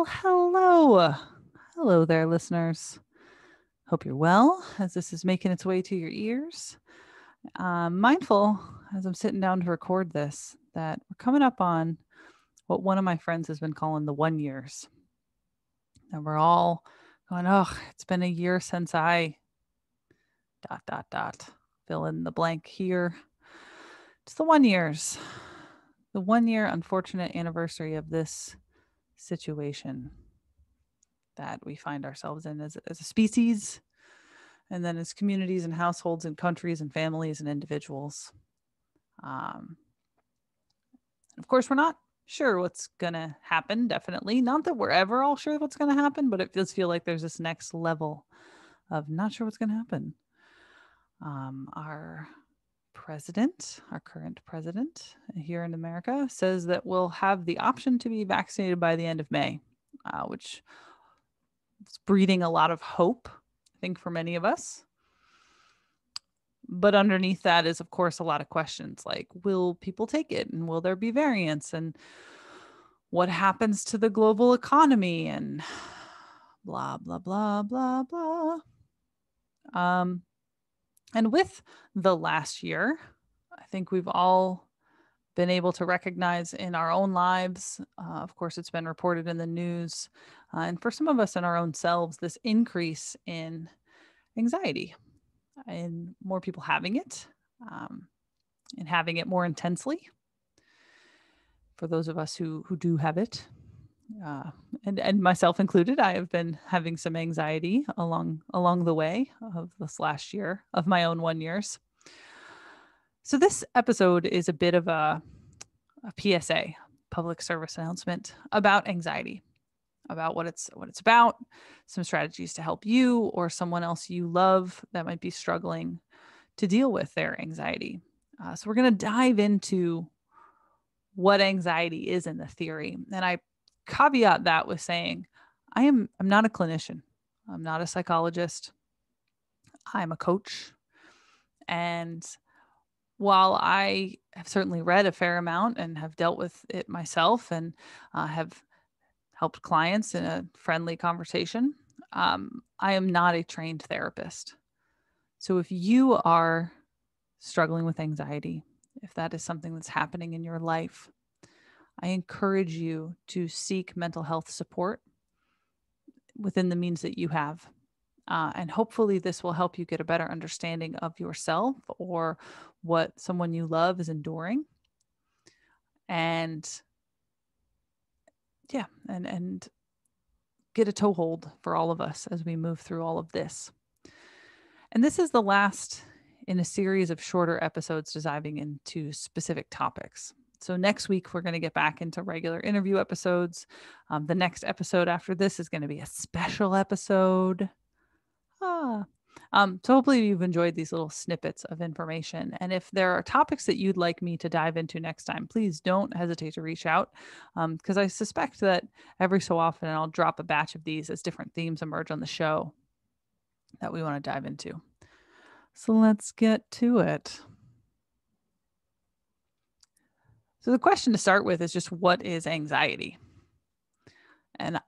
Well, hello. Hello there, listeners. Hope you're well as this is making its way to your ears. Mindful as I'm sitting down to record this that we're coming up on what one of my friends has been calling the 1 years. And we're all going, oh, it's been a year since I dot, dot, dot, fill in the blank here. It's the 1 years, the 1 year unfortunate anniversary of this situation that we find ourselves in as a species, and then as communities and households and countries and families and individuals. Um, of course, we're not sure what's going to happen, definitely. Not that we're ever all sure what's going to happen, but it does feel like there's this next level of not sure what's going to happen. Our president, our current president here in America, says that we'll have the option to be vaccinated by the end of May, which is breeding a lot of hope, I think, for many of us. But underneath that is, of course, a lot of questions like, will people take it? And will there be variants? And what happens to the global economy? And blah, blah, blah, blah, blah. And with the last year, I think we've all been able to recognize in our own lives, of course, it's been reported in the news, and for some of us in our own selves, this increase in anxiety and more people having it, and having it more intensely. For those of us who do have it, and myself included, I have been having some anxiety along the way of this last year of my own 1 years. So this episode is a bit of a PSA, public service announcement about anxiety, about what it's about, some strategies to help you or someone else you love that might be struggling to deal with their anxiety. So we're going to dive into what anxiety is in the theory. And I caveat that with saying, I'm not a clinician. I'm not a psychologist. I'm a coach. And while I have certainly read a fair amount and have dealt with it myself and have helped clients in a friendly conversation, I am not a trained therapist. So if you are struggling with anxiety, if that is something that's happening in your life, I encourage you to seek mental health support within the means that you have. And hopefully this will help you get a better understanding of yourself or what someone you love is enduring. And yeah, and get a toehold for all of us as we move through all of this. And this is the last in a series of shorter episodes diving into specific topics. So next week, we're going to get back into regular interview episodes. The next episode after this is going to be a special episode. So hopefully you've enjoyed these little snippets of information. And if there are topics that you'd like me to dive into next time, please don't hesitate to reach out, because I suspect that every so often I'll drop a batch of these as different themes emerge on the show that we want to dive into. So let's get to it. So the question to start with is just, what is anxiety? And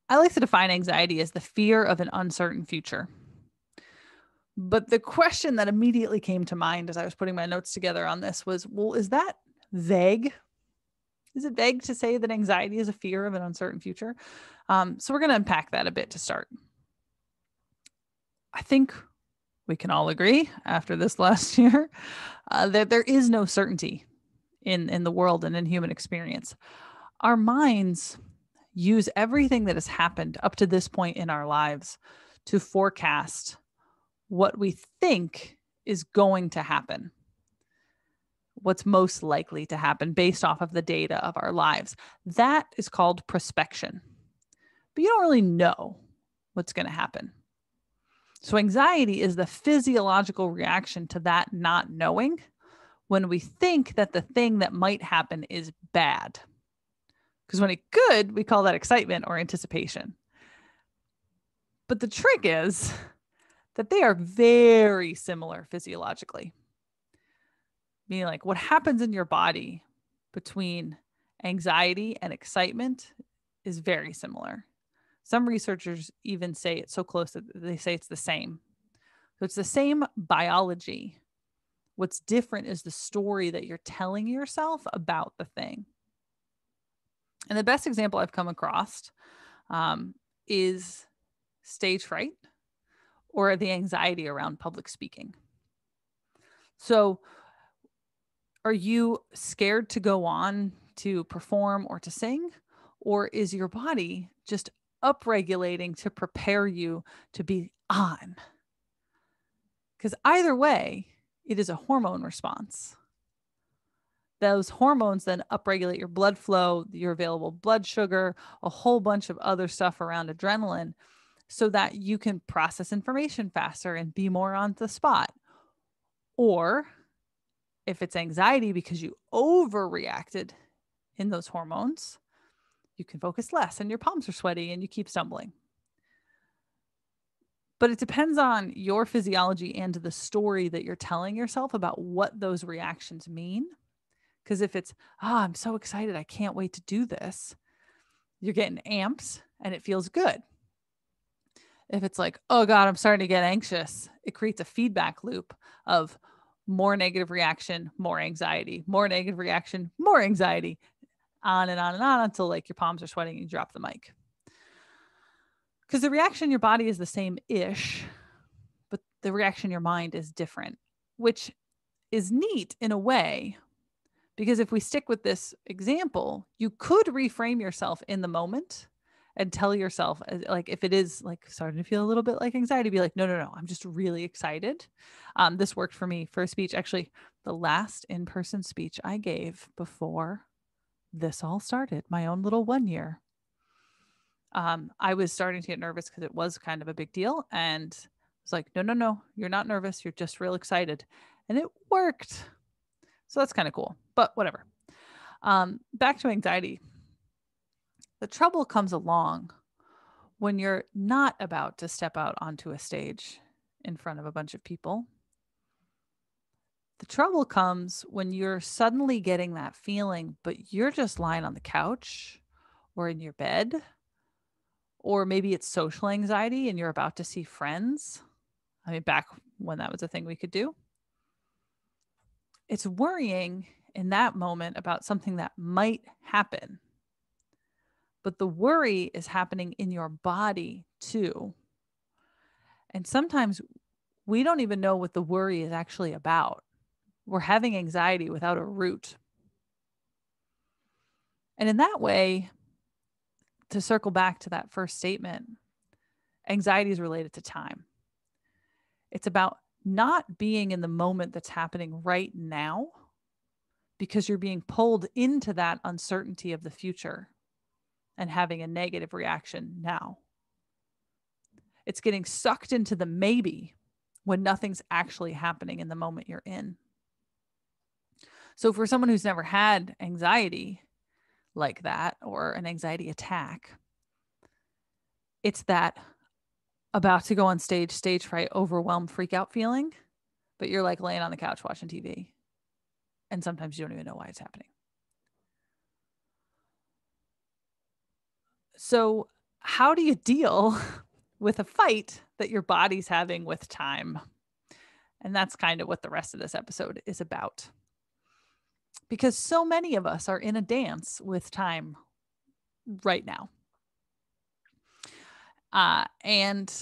I like to define anxiety as the fear of an uncertain future. But the question that immediately came to mind as I was putting my notes together on this was, well, is that vague? Is it vague to say that anxiety is a fear of an uncertain future? So we're going to unpack that a bit to start. I think we can all agree after this last year that there is no certainty in the world and in human experience. Our minds use everything that has happened up to this point in our lives to forecast what we think is going to happen, what's most likely to happen based off of the data of our lives. That is called prospection. But you don't really know what's going to happen. So anxiety is the physiological reaction to that not knowing when we think that the thing that might happen is bad. Because when it's good, we call that excitement or anticipation. But the trick is that they are very similar physiologically. Meaning, like, what happens in your body between anxiety and excitement is very similar. Some researchers even say it's so close that they say it's the same. So it's the same biology. What's different is the story that you're telling yourself about the thing. And the best example I've come across is stage fright or the anxiety around public speaking. So, are you scared to go on to perform or to sing? Or is your body just upregulating to prepare you to be on? Because either way, it is a hormone response. Those hormones then upregulate your blood flow, your available blood sugar, a whole bunch of other stuff around adrenaline so that you can process information faster and be more on the spot. Or if it's anxiety because you overreacted in those hormones, you can focus less and your palms are sweaty and you keep stumbling. But it depends on your physiology and the story that you're telling yourself about what those reactions mean. Because if it's, I'm so excited, I can't wait to do this, you're getting amps and it feels good. If it's like, oh God, I'm starting to get anxious, it creates a feedback loop of more negative reaction, more anxiety, more negative reaction, more anxiety, on and on and on until like your palms are sweating and you drop the mic. Because the reaction in your body is the same ish, but the reaction in your mind is different, which is neat in a way. Because if we stick with this example, you could reframe yourself in the moment and tell yourself, like, if it is like starting to feel a little bit like anxiety, be like, no, I'm just really excited. This worked for me for a speech. Actually, the last in-person speech I gave before this all started, my own little 1 year. I was starting to get nervous because it was kind of a big deal. And I was like, no, you're not nervous. You're just real excited. And it worked. So that's kind of cool, but whatever. Back to anxiety. The trouble comes along when you're not about to step out onto a stage in front of a bunch of people. The trouble comes when you're suddenly getting that feeling, but you're just lying on the couch or in your bed, or maybe it's social anxiety and you're about to see friends. I mean, back when that was a thing we could do. It's worrying in that moment about something that might happen. But the worry is happening in your body too. And sometimes we don't even know what the worry is actually about. We're having anxiety without a root. And in that way, to circle back to that first statement, anxiety is related to time. It's about not being in the moment that's happening right now because you're being pulled into that uncertainty of the future and having a negative reaction now. It's getting sucked into the maybe when nothing's actually happening in the moment you're in. So for someone who's never had anxiety like that or an anxiety attack, it's that about to go on stage fright, overwhelmed, freak out feeling, but you're like laying on the couch watching TV. And sometimes you don't even know why it's happening. So how do you deal with a fight that your body's having with time? And that's kind of what the rest of this episode is about. Because so many of us are in a dance with time right now. And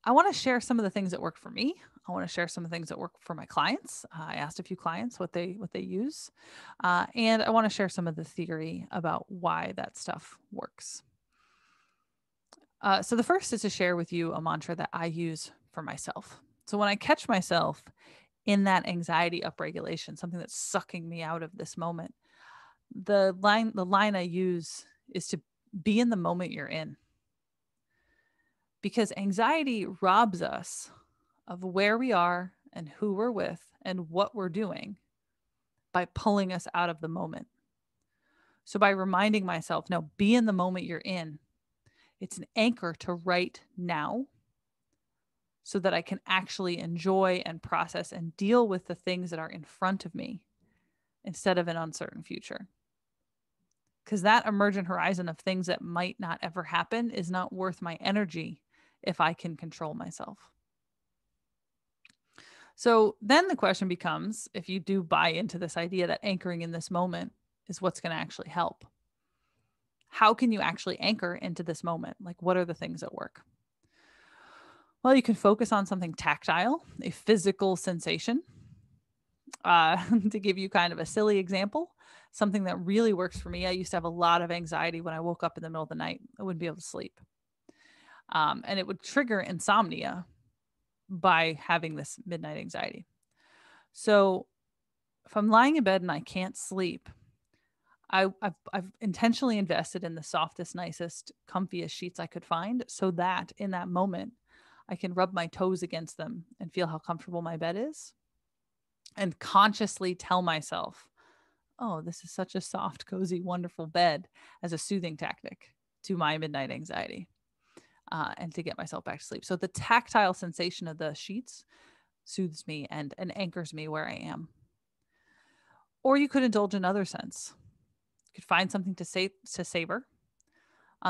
I want to share some of the things that work for me. I want to share some of the things that work for my clients. I asked a few clients what they use. And I want to share some of the theory about why that stuff works. So the first is to share with you a mantra that I use for myself. So when I catch myself in that anxiety upregulation, something that's sucking me out of this moment, the line I use is to be in the moment you're in. Because anxiety robs us of where we are and who we're with and what we're doing by pulling us out of the moment. So by reminding myself, no, be in the moment you're in. It's an anchor to right now so that I can actually enjoy and process and deal with the things that are in front of me instead of an uncertain future. because that emergent horizon of things that might not ever happen is not worth my energy if I can control myself. So then the question becomes, if you do buy into this idea that anchoring in this moment is what's going to actually help, how can you actually anchor into this moment? Like, what are the things that work? Well, you can focus on something tactile, a physical sensation. To give you kind of a silly example, something that really works for me, I used to have a lot of anxiety when I woke up in the middle of the night. I wouldn't be able to sleep. And it would trigger insomnia by having this midnight anxiety. So if I'm lying in bed and I can't sleep, I've intentionally invested in the softest, nicest, comfiest sheets I could find so that in that moment, I can rub my toes against them and feel how comfortable my bed is and consciously tell myself, oh, this is such a soft, cozy, wonderful bed as a soothing tactic to my midnight anxiety and to get myself back to sleep. So the tactile sensation of the sheets soothes me and anchors me where I am. Or you could indulge in another sense. You could find something to savor.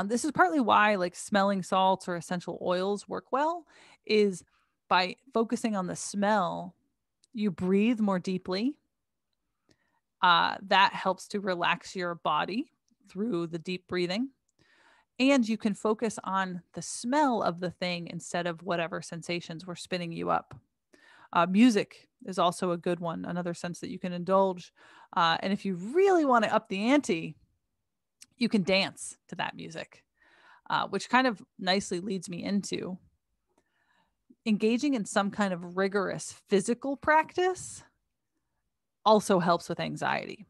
This is partly why like smelling salts or essential oils work well, is by focusing on the smell, you breathe more deeply. That helps to relax your body through the deep breathing. And you can focus on the smell of the thing instead of whatever sensations were spinning you up. Music is also a good one, another sense that you can indulge. And if you really want to up the ante, you can dance to that music, which kind of nicely leads me into engaging in some kind of rigorous physical practice also helps with anxiety.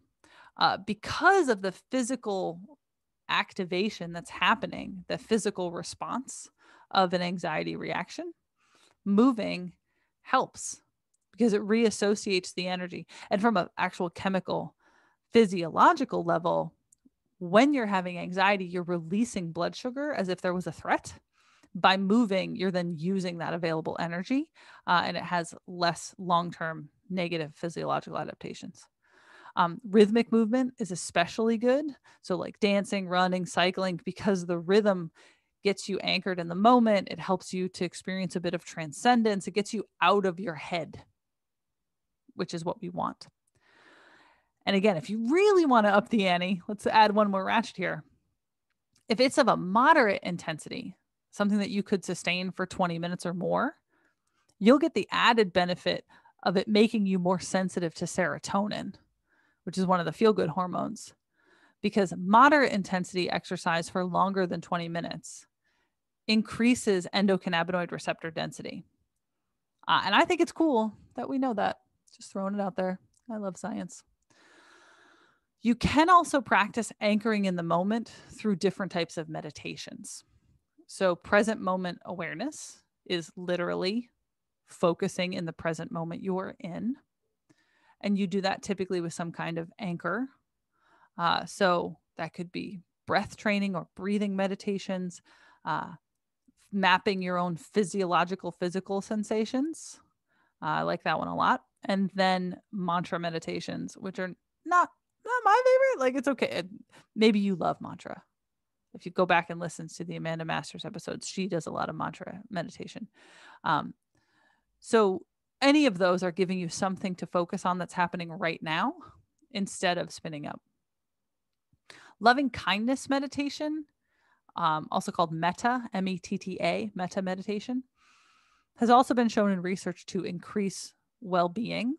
Because of the physical activation that's happening, the physical response of an anxiety reaction, moving helps because it reassociates the energy. And from an actual chemical, physiological level, when you're having anxiety, you're releasing blood sugar as if there was a threat. By moving, you're then using that available energy, and it has less long-term negative physiological adaptations. Rhythmic movement is especially good. So like dancing, running, cycling, because the rhythm gets you anchored in the moment. It helps you to experience a bit of transcendence. It gets you out of your head, which is what we want. And again, if you really want to up the ante, let's add one more ratchet here. If it's of a moderate intensity, something that you could sustain for 20 minutes or more, you'll get the added benefit of it making you more sensitive to serotonin, which is one of the feel-good hormones, because moderate intensity exercise for longer than 20 minutes increases endocannabinoid receptor density. And I think it's cool that we know that. Just throwing it out there. I love science. You can also practice anchoring in the moment through different types of meditations. So present moment awareness is literally focusing in the present moment you're in. And you do that typically with some kind of anchor. So that could be breath training or breathing meditations, mapping your own physical sensations. I like that one a lot. And then mantra meditations, which are not my favorite. Like it's okay. Maybe you love mantra. If you go back and listen to the Amanda Masters episodes, she does a lot of mantra meditation. So any of those are giving you something to focus on that's happening right now instead of spinning up. Loving kindness meditation, also called metta, M-E-T-T-A, metta meditation, has also been shown in research to increase well-being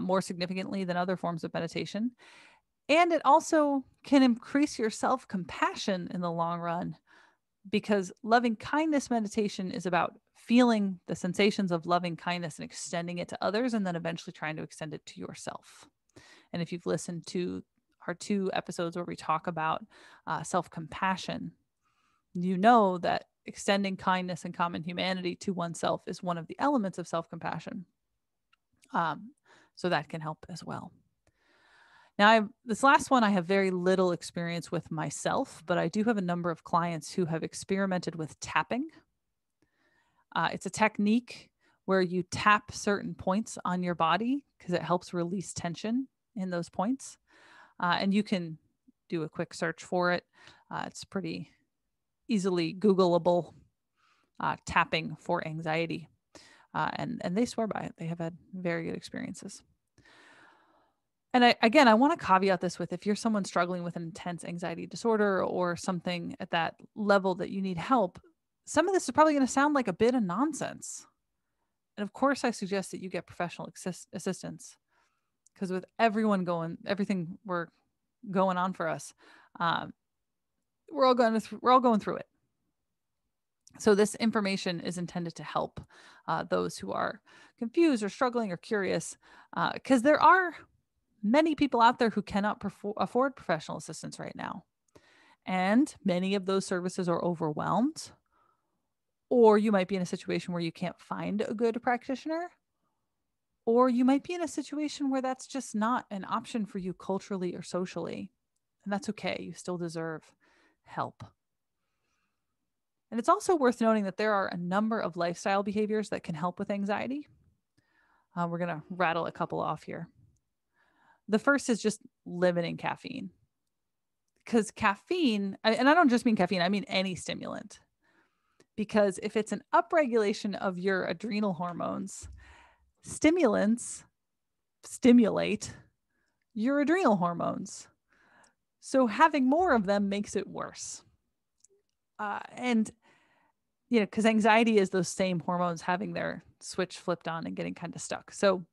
more significantly than other forms of meditation. And it also can increase your self-compassion in the long run, because loving kindness meditation is about feeling the sensations of loving kindness and extending it to others, and then eventually trying to extend it to yourself. And if you've listened to our 2 episodes where we talk about self-compassion, you know that extending kindness and common humanity to oneself is one of the elements of self-compassion. So that can help as well. Now, this last one I have very little experience with myself, but I do have a number of clients who have experimented with tapping. It's a technique where you tap certain points on your body because it helps release tension in those points. And you can do a quick search for it. It's pretty easily Googleable, tapping for anxiety. And they swear by it. They have had very good experiences. And I want to caveat this with, if you're someone struggling with an intense anxiety disorder or something at that level that you need help, some of this is probably going to sound like a bit of nonsense. And of course, I suggest that you get professional assistance, because with everything we're going on for us, we're all going through it. So this information is intended to help those who are confused or struggling or curious, because there are many people out there who cannot afford professional assistance right now. And many of those services are overwhelmed, or you might be in a situation where you can't find a good practitioner, or you might be in a situation where that's just not an option for you culturally or socially. And that's okay. You still deserve help. And it's also worth noting that there are a number of lifestyle behaviors that can help with anxiety. We're going to rattle a couple off here. The first is just limiting caffeine. Because caffeine, and I don't just mean caffeine, I mean any stimulant. Because if it's an upregulation of your adrenal hormones, stimulants stimulate your adrenal hormones. So having more of them makes it worse. And, because anxiety is those same hormones having their switch flipped on and getting kind of stuck. So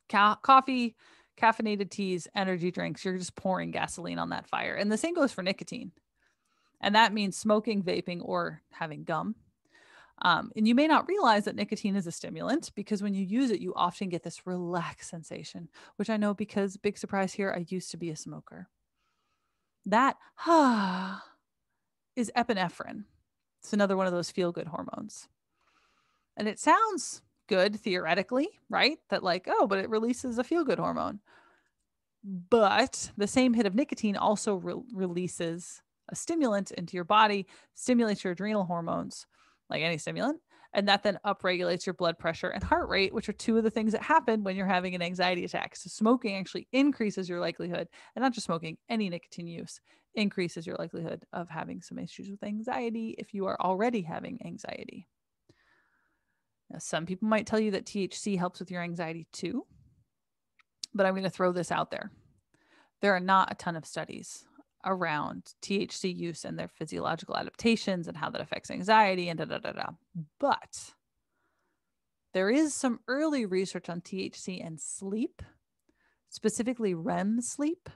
coffee, caffeinated teas, energy drinks, you're just pouring gasoline on that fire. And the same goes for nicotine. And that means smoking, vaping, or having gum. And you may not realize that nicotine is a stimulant, because when you use it, you often get this relaxed sensation, which I know, because big surprise here, I used to be a smoker. That is epinephrine. It's another one of those feel-good hormones. And it sounds good theoretically, right? That but it releases a feel-good hormone. But the same hit of nicotine also releases a stimulant into your body, stimulates your adrenal hormones, like any stimulant, and that then upregulates your blood pressure and heart rate, which are two of the things that happen when you're having an anxiety attack. So smoking actually increases your likelihood, and not just smoking, any nicotine use increases your likelihood of having some issues with anxiety if you are already having anxiety. Now, some people might tell you that THC helps with your anxiety too, but I'm going to throw this out there. There are not a ton of studies around THC use and their physiological adaptations and how that affects anxiety and da-da-da-da. But there is some early research on THC and sleep, specifically REM sleep.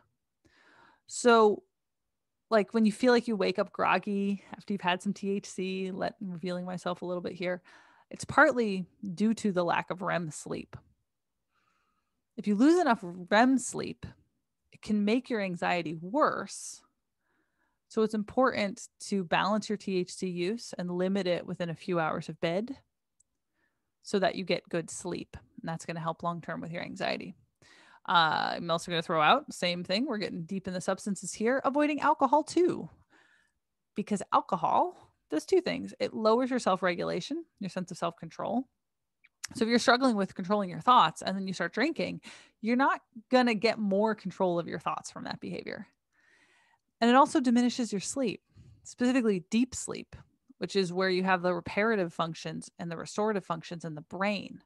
So when you feel like you wake up groggy after you've had some THC, revealing myself a little bit here, it's partly due to the lack of REM sleep. If you lose enough REM sleep, it can make your anxiety worse. So it's important to balance your THC use and limit it within a few hours of bed so that you get good sleep. And that's going to help long-term with your anxiety. I'm also going to throw out, same thing, we're getting deep in the substances here, avoiding alcohol too. Because alcohol does two things. It lowers your self-regulation, your sense of self-control. So if you're struggling with controlling your thoughts and then you start drinking, you're not going to get more control of your thoughts from that behavior. And it also diminishes your sleep, specifically deep sleep, which is where you have the reparative functions and the restorative functions in the brain.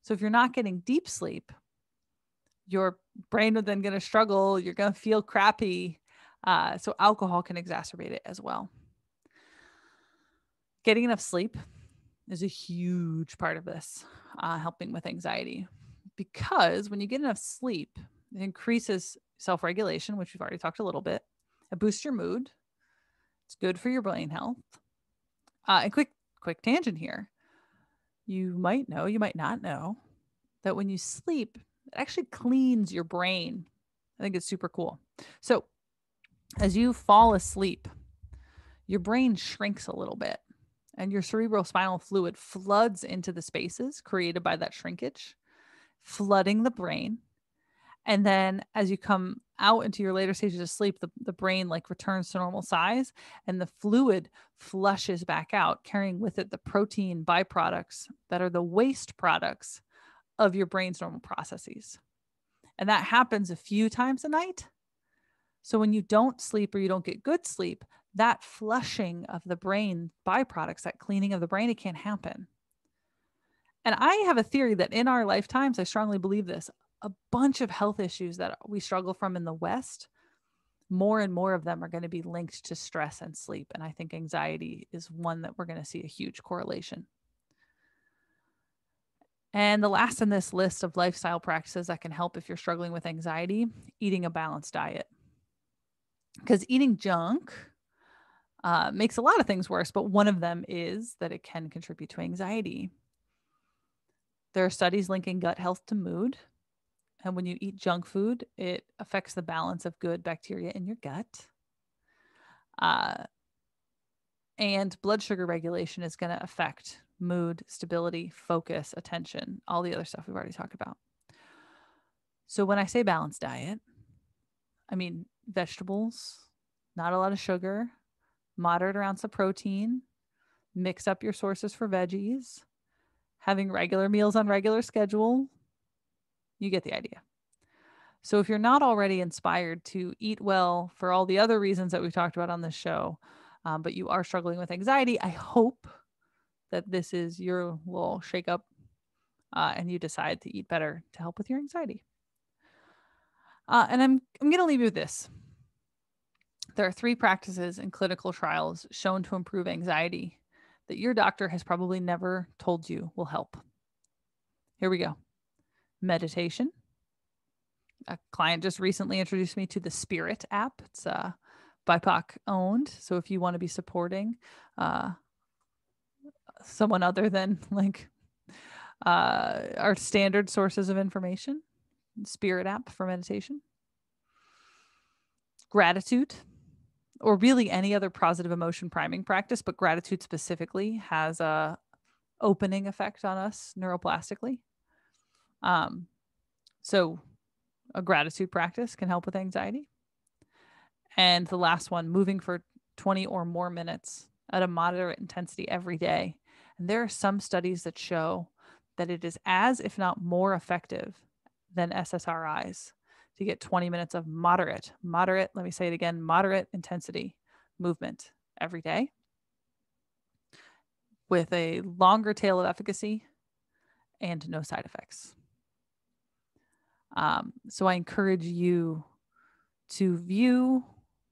So if you're not getting deep sleep, your brain is then going to struggle. You're going to feel crappy. So alcohol can exacerbate it as well. Getting enough sleep is a huge part of this, helping with anxiety, because when you get enough sleep, it increases self-regulation, which we've already talked a little bit. It boosts your mood. It's good for your brain health. And quick tangent here. You might know, you might not know, that when you sleep, it actually cleans your brain. I think it's super cool. So as you fall asleep, your brain shrinks a little bit and your cerebrospinal fluid floods into the spaces created by that shrinkage, flooding the brain. And then as you come out into your later stages of sleep, the brain returns to normal size and the fluid flushes back out, carrying with it the protein byproducts that are the waste products of your brain's normal processes. And that happens a few times a night. So when you don't sleep or you don't get good sleep, that flushing of the brain byproducts, that cleaning of the brain, it can't happen. And I have a theory that in our lifetimes, I strongly believe this, a bunch of health issues that we struggle from in the West, more and more of them are going to be linked to stress and sleep. And I think anxiety is one that we're going to see a huge correlation. And the last in this list of lifestyle practices that can help if you're struggling with anxiety, eating a balanced diet. Because eating junk makes a lot of things worse, but one of them is that it can contribute to anxiety. There are studies linking gut health to mood. And when you eat junk food, it affects the balance of good bacteria in your gut. And blood sugar regulation is going to affect mood, stability, focus, attention, all the other stuff we've already talked about. So when I say balanced diet, I mean vegetables, not a lot of sugar, moderate amounts of protein, mix up your sources for veggies, having regular meals on regular schedule. You get the idea. So if you're not already inspired to eat well for all the other reasons that we've talked about on this show, but you are struggling with anxiety, I hope that this is your little shake up and you decide to eat better to help with your anxiety. And I'm going to leave you with this. There are 3 practices in clinical trials shown to improve anxiety that your doctor has probably never told you will help. Here we go. Meditation. A client just recently introduced me to the Spirit app. It's BIPOC owned. So if you want to be supporting someone other than like our standard sources of information, Spirit app for meditation. Gratitude, or really any other positive emotion priming practice, but gratitude specifically has a opening effect on us neuroplastically. So a gratitude practice can help with anxiety. And the last one, moving for 20 or more minutes at a moderate intensity every day. And there are some studies that show that it is as, if not more effective than SSRIs to get 20 minutes of moderate, let me say it again, moderate intensity movement every day with a longer tail of efficacy and no side effects. So I encourage you to view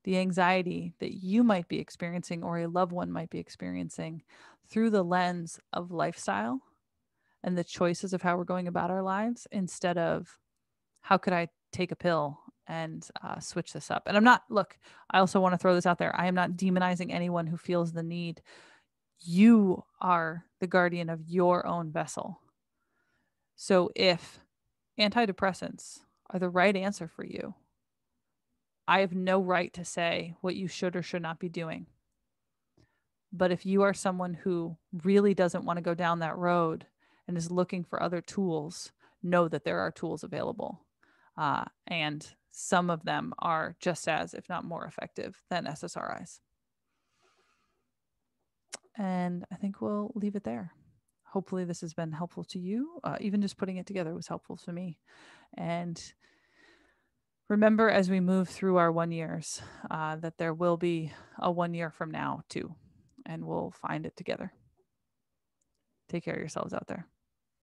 the anxiety that you might be experiencing or a loved one might be experiencing through the lens of lifestyle and the choices of how we're going about our lives instead of how could I take a pill and switch this up. And I also want to throw this out there. I am not demonizing anyone who feels the need. You are the guardian of your own vessel. So if antidepressants are the right answer for you, I have no right to say what you should or should not be doing. But if you are someone who really doesn't want to go down that road and is looking for other tools, know that there are tools available. And some of them are just as, if not more effective than SSRIs. And I think we'll leave it there. Hopefully this has been helpful to you. Even just putting it together was helpful to me. And remember, as we move through our 1 years, that there will be a 1 year from now too, and we'll find it together. Take care of yourselves out there.